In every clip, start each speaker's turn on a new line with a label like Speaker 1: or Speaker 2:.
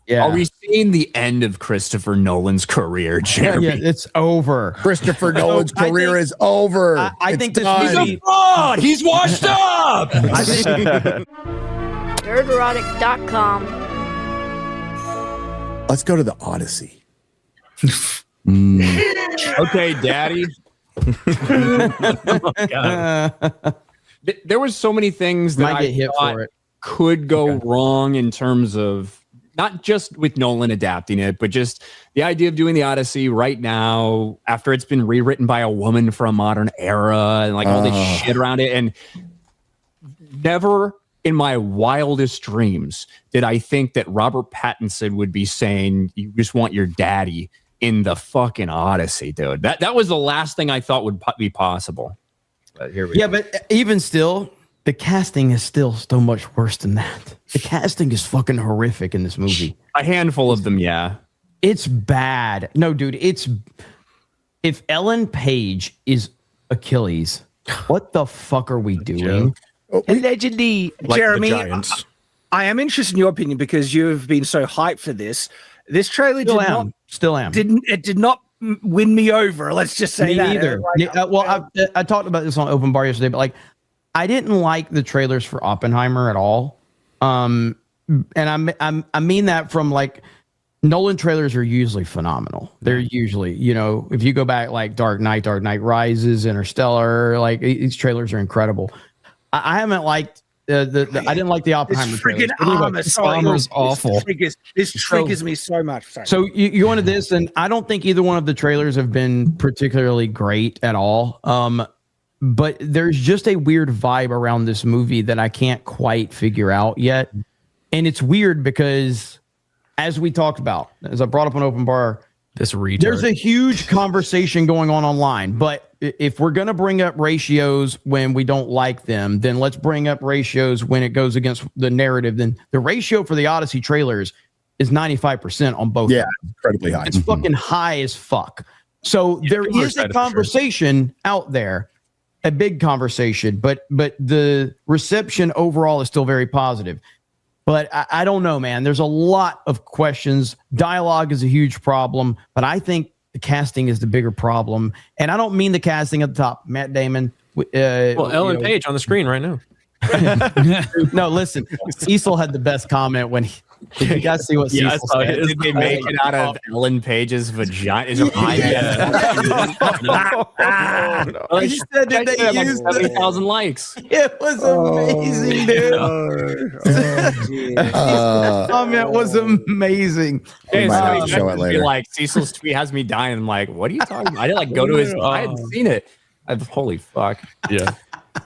Speaker 1: Yeah.
Speaker 2: Are we seeing the end of Christopher Nolan's career, Jeremy?
Speaker 1: Yeah, it's over.
Speaker 3: Christopher Nolan's career is over.
Speaker 1: I think this
Speaker 2: He's
Speaker 1: movie.
Speaker 2: a fraud. He's washed up.
Speaker 4: Dirterotic.com.
Speaker 3: Let's go to the Odyssey.
Speaker 2: Okay, Daddy. Oh, God. There was so many things that
Speaker 1: Might get
Speaker 2: I
Speaker 1: hit
Speaker 2: thought
Speaker 1: for it.
Speaker 2: could go wrong in terms of not just with Nolan adapting it, but just the idea of doing the Odyssey right now after it's been rewritten by a woman for a modern era and like all this shit around it. And never in my wildest dreams did I think that Robert Pattinson would be saying, you just want your daddy in the fucking Odyssey, dude. That was the last thing I thought would be possible. But here we go.
Speaker 1: But even still, the casting is still so much worse than that. The casting is fucking horrific in this movie.
Speaker 2: A handful of them, yeah.
Speaker 1: It's bad. No, dude, if Ellen Page is Achilles, what the fuck are we doing?
Speaker 5: Allegedly,
Speaker 6: Like
Speaker 5: Jeremy,
Speaker 6: the Giants.
Speaker 5: I am interested in your opinion because you've been so hyped for this. This trailer
Speaker 1: Still am.
Speaker 5: did not win me over. Let's just say
Speaker 1: Me
Speaker 5: that.
Speaker 1: either. I talked about this on Open Bar yesterday, but like, I didn't like the trailers for Oppenheimer at all. And I mean that from like, Nolan trailers are usually phenomenal. They're usually, if you go back like Dark Knight Rises, Interstellar, like these trailers are incredible. I haven't liked I didn't like the Oppenheimer
Speaker 5: freaking
Speaker 1: trailers.
Speaker 5: Armor's
Speaker 1: awful.
Speaker 5: This triggers me so much. Sorry.
Speaker 1: So you wanted this, and I don't think either one of the trailers have been particularly great at all. But there's just a weird vibe around this movie that I can't quite figure out yet. And it's weird because, as we talked about, as I brought up on Open Bar, there's a huge conversation going on online. But if we're going to bring up ratios when we don't like them, then let's bring up ratios when it goes against the narrative. Then the ratio for the Odyssey trailers is 95% on both.
Speaker 3: Yeah, incredibly high.
Speaker 1: It's fucking high as fuck. So there is a conversation out there, a big conversation, but the reception overall is still very positive. But I don't know, man. There's a lot of questions. Dialogue is a huge problem, but I think the casting is the bigger problem. And I don't mean the casting at the top. Matt Damon.
Speaker 6: Ellen Page on the screen right now.
Speaker 1: No, listen. Cecil had the best comment when did you guys see what Cecil said?
Speaker 2: Did they make it out of Ellen Page's vagina? Is her eye?
Speaker 1: He said that they used
Speaker 2: 70,000 likes.
Speaker 1: It was amazing, dude. Comment was amazing.
Speaker 3: We might have to show it later.
Speaker 2: Like Cecil's tweet has me dying. I'm like, what are you talking about? I didn't go to his. I hadn't seen it. Holy fuck.
Speaker 6: Yeah.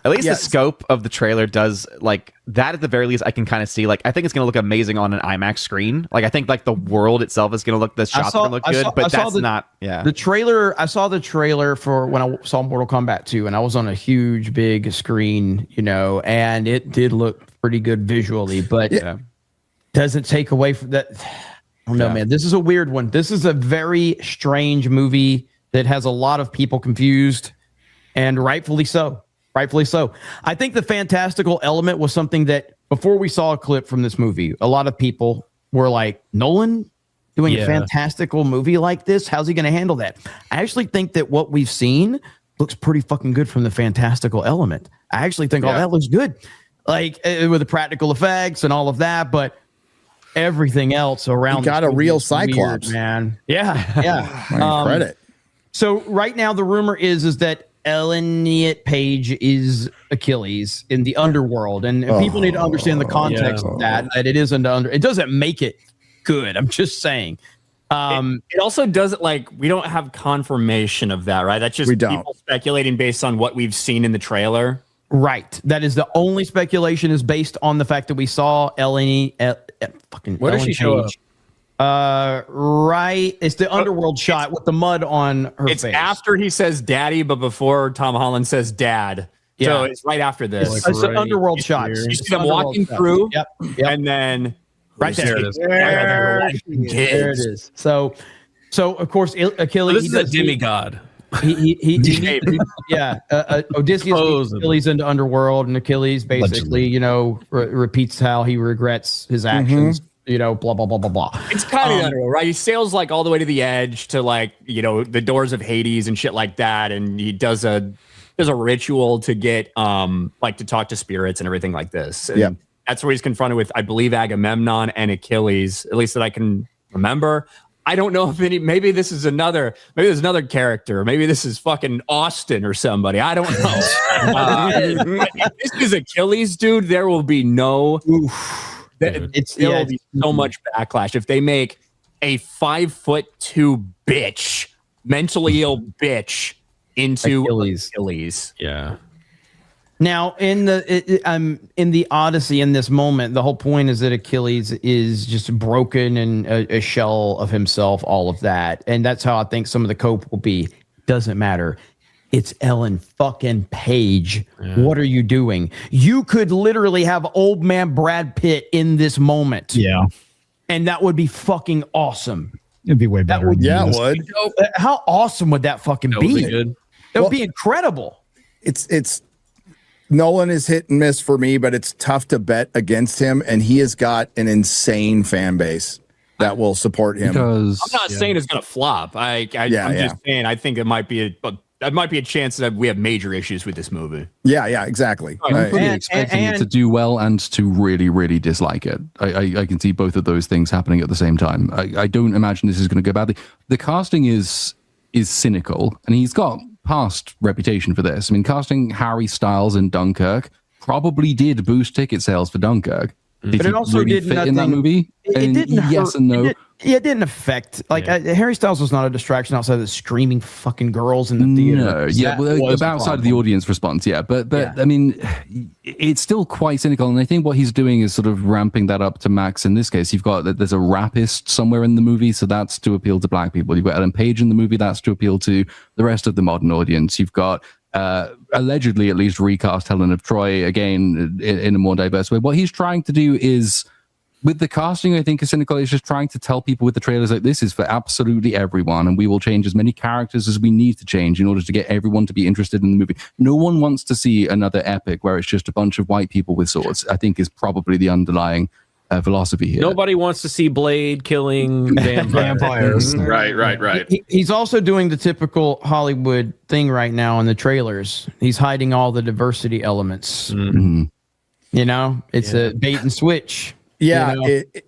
Speaker 7: At least the scope of the trailer does like that. At the very least, I can kind of see. Like, I think it's going to look amazing on an IMAX screen. Like, I think like the world itself is going to look. The shots are going to look good, but that's not. Yeah.
Speaker 1: The trailer. I saw the trailer for when I saw Mortal Kombat 2, and I was on a huge, big screen, and it did look pretty good visually, but doesn't take away from that. I don't know, man. This is a weird one. This is a very strange movie that has a lot of people confused, and rightfully so. Rightfully so. I think the fantastical element was something that before we saw a clip from this movie, a lot of people were like, Nolan doing a fantastical movie like this? How's he going to handle that? I actually think that what we've seen looks pretty fucking good from the fantastical element. I actually think all that looks good, like with the practical effects and all of that, but everything else around.
Speaker 3: You got a real Cyclops,
Speaker 1: weird, man. Yeah.
Speaker 3: Credit.
Speaker 1: So right now the rumor is that Ellen Page is Achilles in the underworld, and people need to understand the context of that it isn't it doesn't make it good. I'm just saying.
Speaker 2: It also doesn't, like, we don't have confirmation of that, right? That's just people speculating based on what we've seen in the trailer.
Speaker 1: Right. That is the only speculation is based on the fact that we saw Ellen
Speaker 6: Where does she show up?
Speaker 1: Right. It's the underworld shot with the mud on her face.
Speaker 2: It's after he says daddy, but before Tom Holland says dad.
Speaker 1: Yeah.
Speaker 2: So it's right after this.
Speaker 1: It's an underworld shot.
Speaker 2: You see them walking through, and then
Speaker 1: right there.
Speaker 2: There
Speaker 1: it is. So of course, Achilles.
Speaker 6: This is a demigod.
Speaker 1: Odysseus leads Achilles into underworld, and Achilles basically, repeats how he regrets his actions blah blah blah blah blah.
Speaker 2: It's kind of underworld, right? He sails like all the way to the edge to like the doors of Hades and shit like that, and he does a ritual to get like to talk to spirits and everything like this. And that's where he's confronted with, I believe, Agamemnon and Achilles, at least that I can remember. I don't know if maybe there's another character. Maybe this is fucking Austin or somebody. I don't know. If this is Achilles, dude, there will be no, there will be so much backlash. If they make a 5'2" bitch, mentally ill bitch into Achilles.
Speaker 6: Yeah.
Speaker 1: Now, in the Odyssey, in this moment, the whole point is that Achilles is just broken and a shell of himself, all of that. And that's how I think some of the cope will be. Doesn't matter. It's Ellen fucking Page. Yeah. What are you doing? You could literally have old man Brad Pitt in this moment.
Speaker 8: Yeah. And
Speaker 1: that would be fucking awesome.
Speaker 8: It'd be way better.
Speaker 3: It would.
Speaker 1: How awesome would that fucking be?
Speaker 6: Good.
Speaker 1: That would be incredible.
Speaker 3: It's Nolan is hit and miss for me, but it's tough to bet against him, and he has got an insane fan base that will support him.
Speaker 2: Because I'm not saying it's going to flop. I'm just saying I think it might be a chance that we have major issues with this movie.
Speaker 3: Yeah, exactly.
Speaker 9: I'm fully expecting it to do well and to really, really dislike it. I can see both of those things happening at the same time. I don't imagine this is going to go badly. The casting is cynical, and he's got past reputation for this. I mean, casting Harry Styles in Dunkirk probably did boost ticket sales for Dunkirk. Did
Speaker 1: but it also
Speaker 9: really
Speaker 1: did
Speaker 9: fit
Speaker 1: nothing
Speaker 9: in that movie.
Speaker 1: It didn't hurt.
Speaker 9: Yes and no.
Speaker 1: It didn't affect. Harry Styles was not a distraction outside of the screaming fucking girls in the theater.
Speaker 9: No, outside of the audience response, but I mean, it's still quite cynical, and I think what he's doing is sort of ramping that up to max. In this case, you've got that there's a rapist somewhere in the movie, so that's to appeal to black people. You've got Ellen Page in the movie, that's to appeal to the rest of the modern audience. You've got allegedly at least recast Helen of Troy again in a more diverse way. What he's trying to do is, with the casting, I think, is cynical. It's just trying to tell people with the trailers like, this is for absolutely everyone, and we will change as many characters as we need to change in order to get everyone to be interested in the movie. No one wants to see another epic where it's just a bunch of white people with swords, I think is probably the underlying philosophy here.
Speaker 6: Nobody wants to see Blade killing vampires.
Speaker 7: Right.
Speaker 1: He's also doing the typical Hollywood thing right now in the trailers. He's hiding all the diversity elements.
Speaker 9: Mm-hmm.
Speaker 1: It's a bait and switch.
Speaker 3: Yeah,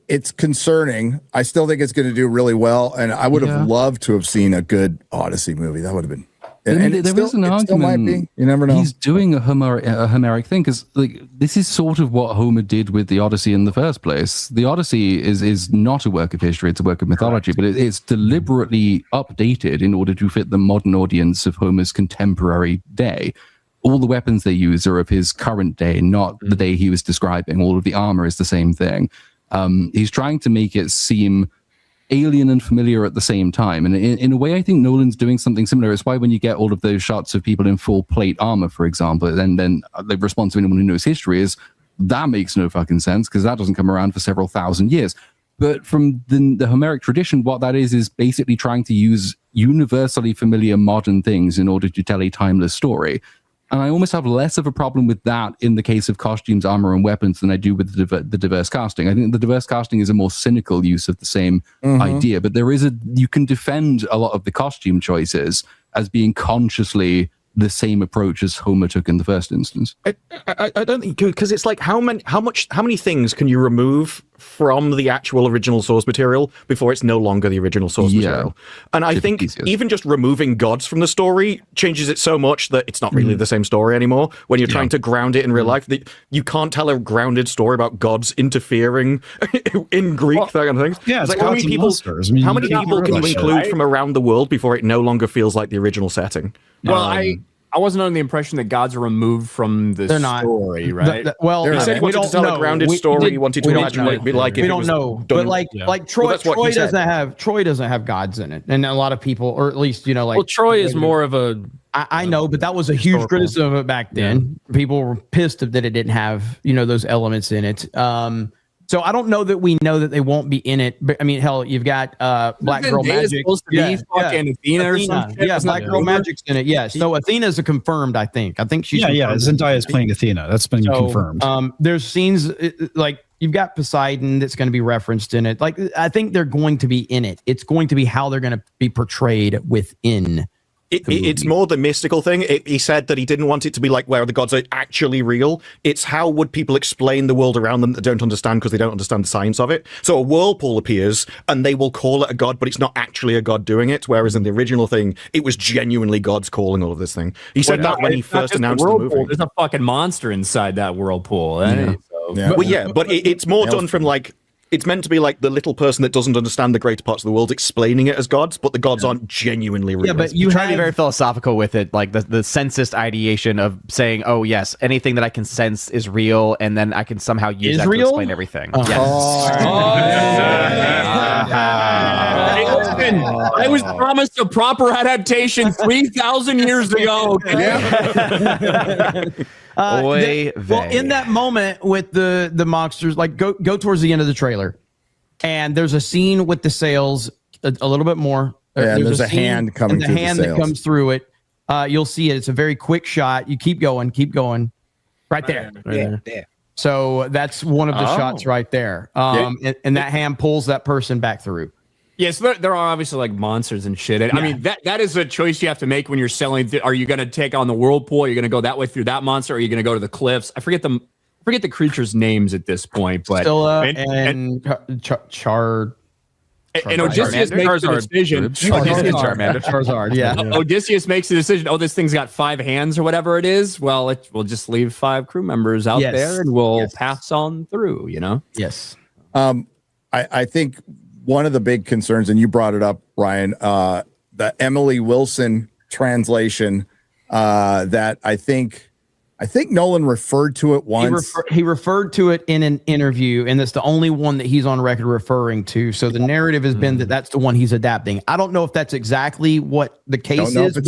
Speaker 3: it's concerning. I still think it's going to do really well, and I would have loved to have seen a good Odyssey movie. That would have been. And there is an argument. Still might be. You never know.
Speaker 9: He's doing a Homeric thing because this is sort of what Homer did with the Odyssey in the first place. The Odyssey is not a work of history; it's a work of mythology, but it's deliberately updated in order to fit the modern audience of Homer's contemporary day. All the weapons they use are of his current day, not the day he was describing. All of the armor is the same thing. He's trying to make it seem alien and familiar at the same time. And in a way, I think Nolan's doing something similar. It's why when you get all of those shots of people in full plate armor, for example, and then the response of anyone who knows history is, that makes no fucking sense because that doesn't come around for several thousand years. But from the Homeric tradition, what that is basically trying to use universally familiar modern things in order to tell a timeless story. And I almost have less of a problem with that in the case of costumes, armor, and weapons than I do with the diverse casting. I think the diverse casting is a more cynical use of the same idea, but you can defend a lot of the costume choices as being consciously the same approach as Homer took in the first instance.
Speaker 10: I don't think, because it's like how many things can you remove from the actual original source material before it's no longer the original source material? And I think even just removing gods from the story changes it so much that it's not really the same story anymore. When you're trying to ground it in real life, you can't tell a grounded story about gods interfering in Greek, that kind of thing.
Speaker 8: Yeah,
Speaker 10: it's like how many people can you include from around the world before it no longer feels like the original setting?
Speaker 2: Well, I wasn't under the impression that gods are removed from the story, right?
Speaker 10: You said you wanted to tell a grounded story. You wanted to imagine what it'd be like.
Speaker 1: We don't know, but like Troy doesn't have gods in it, and a lot of people, or at least
Speaker 6: Troy is more of a.
Speaker 1: I know, but that was a huge criticism of it back then. Yeah. People were pissed that it didn't have those elements in it. So I don't know that we know that they won't be in it. But I mean, hell, you've got Black Girl Magic.
Speaker 2: Supposed to be fucking Athena or something.
Speaker 1: Yeah, Black Girl Magic's in it. Yes. So Athena's a confirmed, I think. I think she's
Speaker 8: Zendaya is playing Athena. That's been confirmed.
Speaker 1: There's scenes like you've got Poseidon that's going to be referenced in it. Like, I think they're going to be in it. It's going to be how they're going to be portrayed within.
Speaker 10: It's more the mystical thing. He said that he didn't want it to be like where the gods are actually real. It's how would people explain the world around them that don't understand because they don't understand the science of it. So a whirlpool appears and they will call it a god, but it's not actually a god doing it. Whereas in the original thing, it was genuinely gods calling all of this thing. He said that when he first announced the movie.
Speaker 2: There's a fucking monster inside that whirlpool.
Speaker 10: Yeah. But it's more done from like, it's meant to be like the little person that doesn't understand the greater parts of the world explaining it as gods, but the gods aren't genuinely real.
Speaker 7: Yeah, but you try to be very philosophical with it, like the sensist ideation of saying, oh, yes, anything that I can sense is real, and then I can somehow use that to explain everything.
Speaker 2: Yes. Listen, I was promised a proper adaptation 3,000 years ago.
Speaker 1: Well, in that moment with the monsters, like go towards the end of the trailer, and there's a scene with the sails a little bit more.
Speaker 3: Yeah, there's a hand coming through the sails.
Speaker 1: That comes through it. You'll see it. It's a very quick shot. You keep going, right there.
Speaker 5: There.
Speaker 1: So that's one of the shots right there. And that hand pulls that person back through.
Speaker 2: Yes, there are obviously like monsters and shit. I mean, that is a choice you have to make when you're selling. Are you going to take on the whirlpool? Are you going to go that way through that monster? Or are you going to go to the cliffs? I forget the creatures' names at this point. But
Speaker 1: Char.
Speaker 2: And Odysseus makes the decision.
Speaker 1: Charizard, yeah.
Speaker 2: Odysseus makes the decision. Oh, this thing's got 5 hands or whatever it is. Well, we'll just leave 5 crew members out there, and we'll pass on through. You know.
Speaker 1: Yes.
Speaker 3: I think one of the big concerns, and you brought it up, Ryan, the Emily Wilson translation that I think Nolan referred to it once.
Speaker 1: He referred to it in an interview, and that's the only one that he's on record referring to. So the narrative has been that that's the one he's adapting. I don't know if that's exactly what the case is,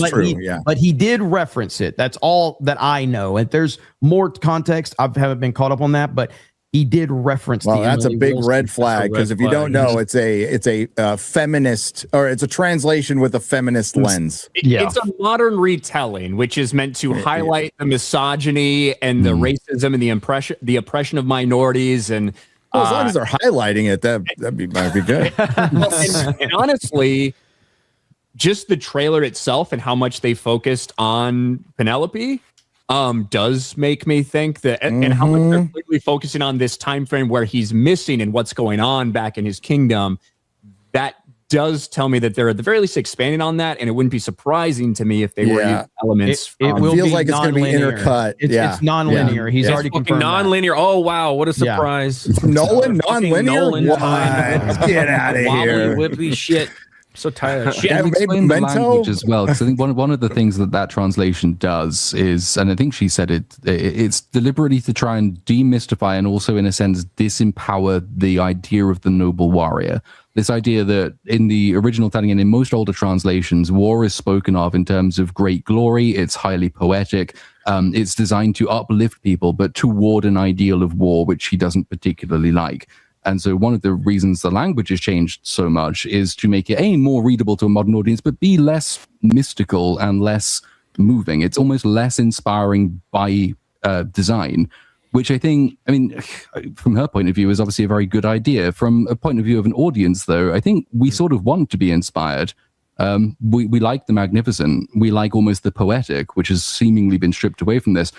Speaker 1: but he did reference it. That's all that I know. And there's more context. I haven't been caught up on that, but he did reference.
Speaker 3: Well, that's a big red flag, because if you don't know, it's a feminist, or it's a translation with a feminist lens.
Speaker 2: It's a modern retelling, which is meant to highlight the misogyny and the racism and the oppression of minorities. And
Speaker 3: as long as they're highlighting it, might be good.
Speaker 2: and honestly, just the trailer itself and how much they focused on Penelope does make me think that, and how much they're completely focusing on this time frame where he's missing and what's going on back in his kingdom. That does tell me that they're at the very least expanding on that, and it wouldn't be surprising to me if they were using elements.
Speaker 3: It feels like it's going to be intercut.
Speaker 1: It's non-linear. He's already confirmed
Speaker 6: non-linear. Oh wow, what a surprise!
Speaker 3: Nolan non-linear. What? Get out of here!
Speaker 6: Whippy shit. So tired of shit.
Speaker 9: Yeah, explain the language as well, because I think one of the things that translation does is, and I think she said it's deliberately to try and demystify and also, in a sense, disempower the idea of the noble warrior. This idea that in the original telling and in most older translations, war is spoken of in terms of great glory. It's highly poetic. It's designed to uplift people, but toward an ideal of war, which he doesn't particularly like. And so one of the reasons the language has changed so much is to make it, A, more readable to a modern audience, but B, less mystical and less moving. It's almost less inspiring by design, which I think, from her point of view, is obviously a very good idea. From a point of view of an audience, though, I think we sort of want to be inspired. We like the magnificent. We like almost the poetic, which has seemingly been stripped away from this.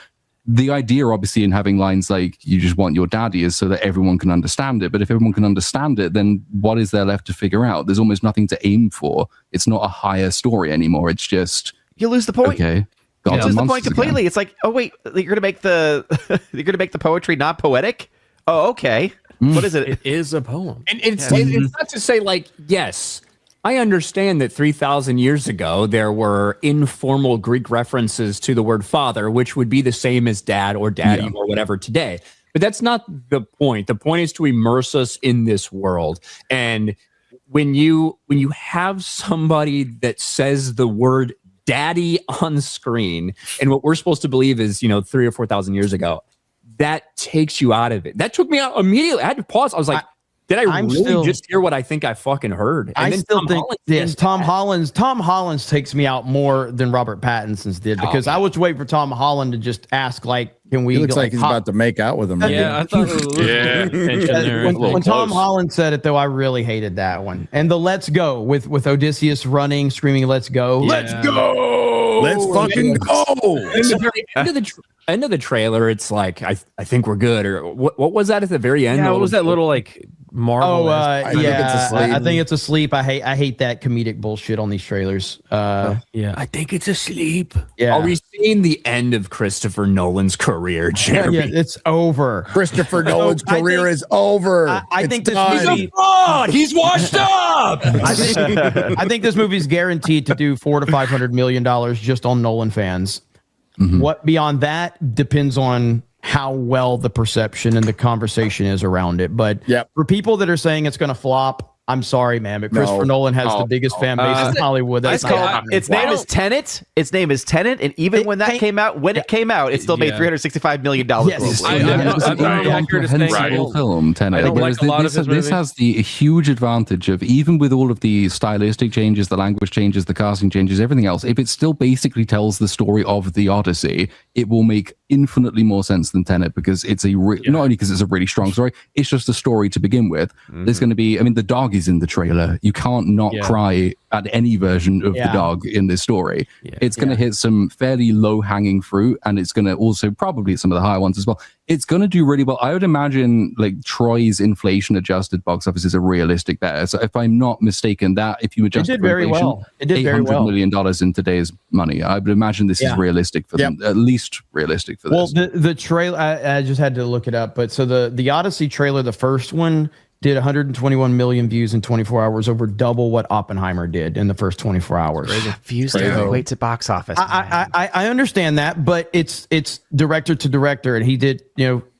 Speaker 9: The idea, obviously, in having lines like "you just want your daddy" is so that everyone can understand it. But if everyone can understand it, then what is there left to figure out? There's almost nothing to aim for. It's not a higher story anymore. It's just
Speaker 7: you lose the point.
Speaker 9: Okay,
Speaker 7: you lose the point completely. Again. It's like, oh wait, you're gonna make the poetry not poetic. Oh, okay. What is it?
Speaker 6: It is a poem,
Speaker 2: and it's not to say like yes. I understand that 3,000 years ago, there were informal Greek references to the word father, which would be the same as dad or daddy or whatever today. But that's not the point. The point is to immerse us in this world. And when you have somebody that says the word daddy on screen, and what we're supposed to believe is, 3,000 or 4,000 years ago, that takes you out of it. That took me out immediately. I had to pause. I was like, Did I really just hear what I think I fucking heard? And
Speaker 1: I
Speaker 2: then
Speaker 1: still think yes, Tom Holland's takes me out more than Robert Pattinson's did because I was waiting for Tom Holland to just ask like, can we?
Speaker 3: He looks like he's about to make out with him.
Speaker 6: Yeah, I thought
Speaker 1: when Tom Holland said it though, I really hated that one. And the "Let's Go" with Odysseus running, screaming, "Let's go, let's go,
Speaker 3: let's fucking go!"
Speaker 2: In the very end of the trailer, it's like I think we're good. Or what was that at the very end?
Speaker 6: Yeah, what was that little like Marvel?
Speaker 1: I think it's asleep. I hate that comedic bullshit on these trailers.
Speaker 6: I think it's asleep.
Speaker 1: Yeah.
Speaker 2: Are we seeing the end of Christopher Nolan's career, Jeremy?
Speaker 1: Yeah, it's over.
Speaker 3: Christopher Nolan's career is over.
Speaker 1: I think this
Speaker 2: movie. He's a fraud. He's washed up.
Speaker 1: I think this movie's guaranteed to do $400 to $500 million just on Nolan fans. Mm-hmm. What beyond that depends on how well the perception and the conversation is around it. But for people that are saying it's going to flop, I'm sorry, man, but Christopher Nolan has the biggest fan base in Hollywood.
Speaker 7: Its name is Tenet. Its name is Tenet, and even when it came out, it still made $365 million globally.
Speaker 9: It was an incomprehensible film, Tenet. Whereas this has the huge advantage of, even with all of the stylistic changes, the language changes, the casting changes, everything else, if it still basically tells the story of the Odyssey, it will make infinitely more sense than Tenet, because it's not only because it's a really strong story, it's just a story to begin with. There's going to be, the dog is in the trailer. You can't not cry at any version of the dog in this story. It's going to hit some fairly low-hanging fruit, and it's going to also probably some of the higher ones as well. It's going to do really well. I would imagine like Troy's inflation-adjusted box office is a realistic bet. So if I'm not mistaken, that if you adjust
Speaker 1: it did very well. It did very well.
Speaker 9: $800 million in today's money. I would imagine this is realistic for them, at least realistic for this.
Speaker 1: Well, the trailer, I just had to look it up, but so the Odyssey trailer, the first one, did 121 million views in 24 hours, over double what Oppenheimer did in the first 24 hours.
Speaker 7: Views don't equate to box office.
Speaker 1: I understand that, but it's director to director, and he did,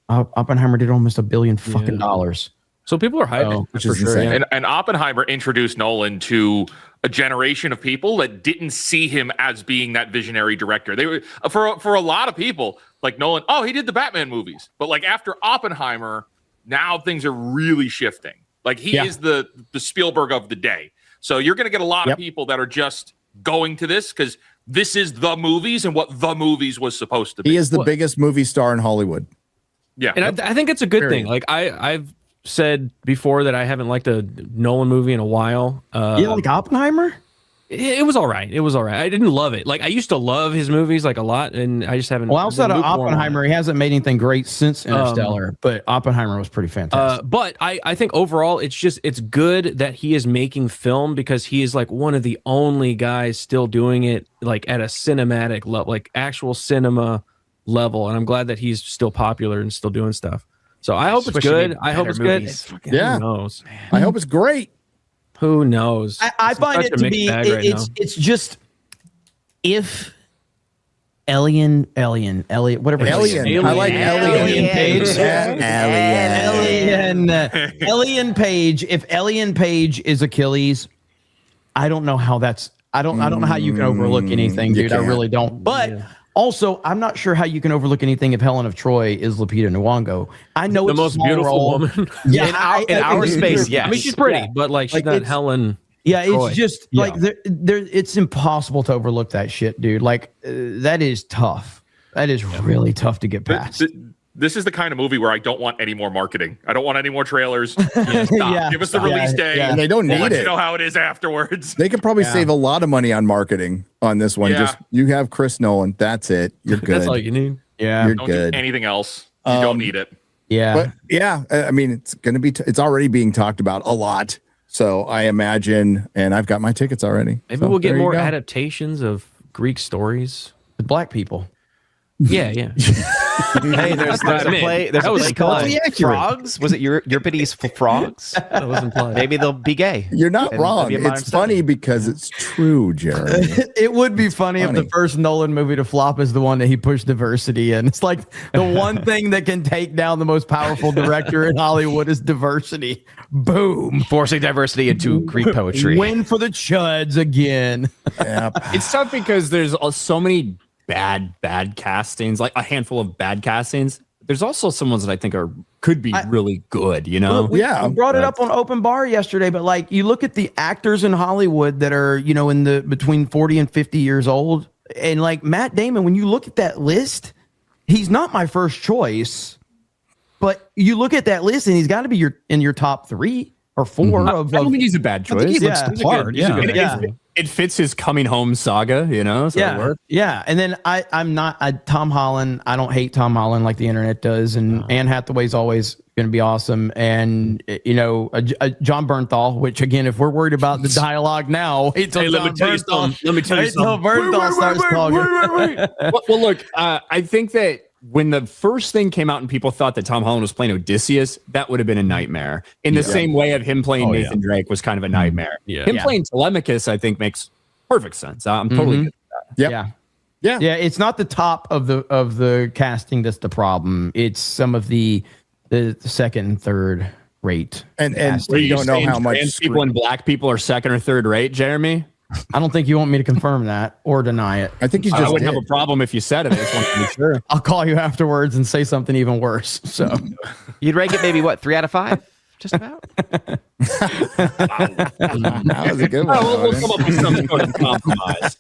Speaker 1: Oppenheimer did almost $1 billion fucking dollars.
Speaker 6: So people are hyping,
Speaker 3: which is insane.
Speaker 11: And Oppenheimer introduced Nolan to a generation of people that didn't see him as being that visionary director. They were for a lot of people like Nolan. Oh, he did the Batman movies, but like after Oppenheimer, now things are really shifting. Like he is the Spielberg of the day. So you're going to get a lot of people that are just going to this because this is the movies and what the movies was supposed to be.
Speaker 3: He is the biggest movie star in Hollywood.
Speaker 11: Yeah.
Speaker 6: And I think it's a good thing. Like I've said before that I haven't liked a Nolan movie in a while.
Speaker 1: You like Oppenheimer?
Speaker 6: It was all right. It was all right. I didn't love it. Like I used to love his movies like a lot, and I just haven't.
Speaker 1: Well, outside of Oppenheimer, he hasn't made anything great since Interstellar, but Oppenheimer was pretty fantastic.
Speaker 6: But I think overall, it's good that he is making film, because he is like one of the only guys still doing it like at a cinematic level, like actual cinema level, and I'm glad that he's still popular and still doing stuff. So I hope it's good. I hope it's good.
Speaker 3: Who knows? I hope it's great.
Speaker 6: Who knows?
Speaker 1: I find it to be it's just if Alien, whatever.
Speaker 3: Alien. I like
Speaker 1: Alien Page. Alien Page. If Alien Page is Achilles, I don't know how I don't know how you can overlook anything, dude. I really don't. But also, I'm not sure how you can overlook anything if Helen of Troy is Lupita Nyong'o. I know
Speaker 6: the most beautiful woman.
Speaker 7: In our space, yes.
Speaker 6: I mean, she's pretty, but like she's not Helen.
Speaker 1: Yeah, it's just like it's impossible to overlook that shit, dude. Like that is tough. That is really tough to get past.
Speaker 11: This is the kind of movie where I don't want any more marketing. I don't want any more trailers. Give us the release day.
Speaker 3: And they don't need
Speaker 11: let
Speaker 3: it.
Speaker 11: You know how it is afterwards.
Speaker 3: They could probably save a lot of money on marketing on this one. Just you have Chris Nolan. That's it. You're good.
Speaker 6: That's all you need.
Speaker 1: Yeah,
Speaker 3: you're
Speaker 11: don't
Speaker 3: good.
Speaker 11: Do anything else. You don't need it.
Speaker 1: Yeah,
Speaker 3: but I mean, it's going to be. It's already being talked about a lot. So I imagine, and I've got my tickets already.
Speaker 6: Maybe we'll get more adaptations of Greek stories
Speaker 1: with black people.
Speaker 6: Yeah.
Speaker 7: Hey, there's a play. There's a play called Frogs. Was it Euripides Frogs?
Speaker 6: That was implied.
Speaker 7: Maybe they'll be gay.
Speaker 3: You're not wrong. It's funny because it's true, Jeremy.
Speaker 1: It would be funny if the first Nolan movie to flop is the one that he pushed diversity in. It's like the one thing that can take down the most powerful director in Hollywood is diversity. Boom.
Speaker 7: Forcing diversity into Greek poetry.
Speaker 1: Win for the Chuds again.
Speaker 3: Yep.
Speaker 2: It's tough because there's so many bad castings, like a handful of bad castings. There's also some ones that I think are could be really good, you know?
Speaker 1: We brought it up on Open Bar yesterday, but like you look at the actors in Hollywood that are, you know, in the between 40 and 50 years old, and like Matt Damon, when you look at that list, he's not my first choice, but you look at that list and he's got to be in your top 3 or 4
Speaker 2: I don't think he's a bad choice.
Speaker 5: He looks the part.
Speaker 2: It fits his coming home saga, you know? So it works.
Speaker 1: Yeah. And then I'm not Tom Holland. I don't hate Tom Holland like the internet does. And Anne Hathaway's always going to be awesome. And, you know, John Bernthal, which again, if we're worried about the dialogue now,
Speaker 6: let me tell you something.
Speaker 1: Bernthal starts talking.
Speaker 2: Well, look, I think that when the first thing came out and people thought that Tom Holland was playing Odysseus, that would have been a nightmare. In the same way of him playing Nathan Drake was kind of a nightmare. Him playing Telemachus, I think, makes perfect sense. I'm totally good with that.
Speaker 1: Yeah. It's not the top of the casting that's the problem. It's some of the second and third rate.
Speaker 3: And you don't know how much
Speaker 2: trans people and black people are second or third rate, Jeremy.
Speaker 1: I don't think you want me to confirm that or deny it.
Speaker 3: I think you just
Speaker 2: I wouldn't have a problem if you said it. I just want to be sure.
Speaker 1: I'll call you afterwards and say something even worse. So
Speaker 7: you'd rank it maybe what, 3 out of 5? Just about.
Speaker 3: That was a good one.
Speaker 2: We'll come up with some sort of compromise.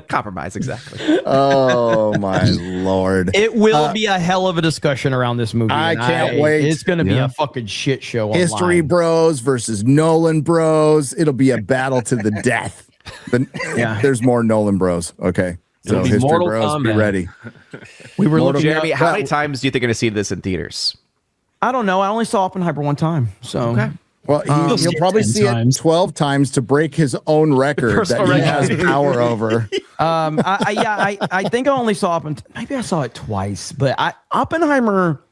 Speaker 7: Compromise, exactly.
Speaker 3: Oh my Lord!
Speaker 1: It will be a hell of a discussion around this movie.
Speaker 3: I can't wait.
Speaker 1: It's going to be a fucking shit show.
Speaker 3: History
Speaker 1: online.
Speaker 3: bros versus Nolan bros. It'll be a battle to the death. But there's more Nolan bros. Okay, so history bros, be ready.
Speaker 1: We were looking.
Speaker 7: Jeremy, how many times do you think you're going to see this in theaters?
Speaker 1: I don't know. I only saw Oppenheimer one time. So
Speaker 7: okay.
Speaker 3: Well, he'll probably see it 12 times to break his own record that he has power over.
Speaker 1: I think I only saw maybe I saw it twice, but Oppenheimer,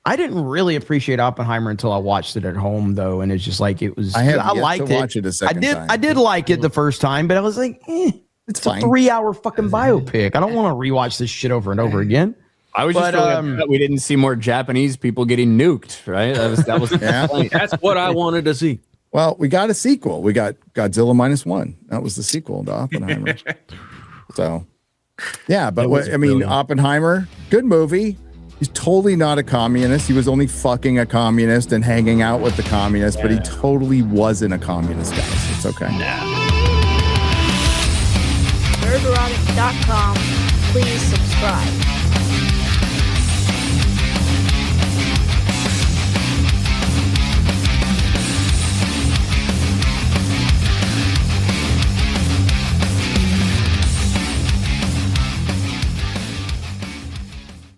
Speaker 1: I didn't really appreciate Oppenheimer until I watched it at home, though, and it's just like it was. I liked it.
Speaker 3: Watch it a second time.
Speaker 1: I did like it the first time, but I was like, it's fine. A 3-hour fucking biopic. I don't want to rewatch this shit over and over again.
Speaker 2: I was just really upset that we didn't see more Japanese people getting nuked, right? That was
Speaker 6: That's what I wanted to see.
Speaker 3: Well, we got a sequel. We got Godzilla -1. That was the sequel to Oppenheimer. So, yeah, but Oppenheimer, good movie. He's totally not a communist. He was only fucking a communist and hanging out with the communists, but he totally wasn't a communist, guys. It's okay.
Speaker 4: Nerdrotic.com. Please subscribe.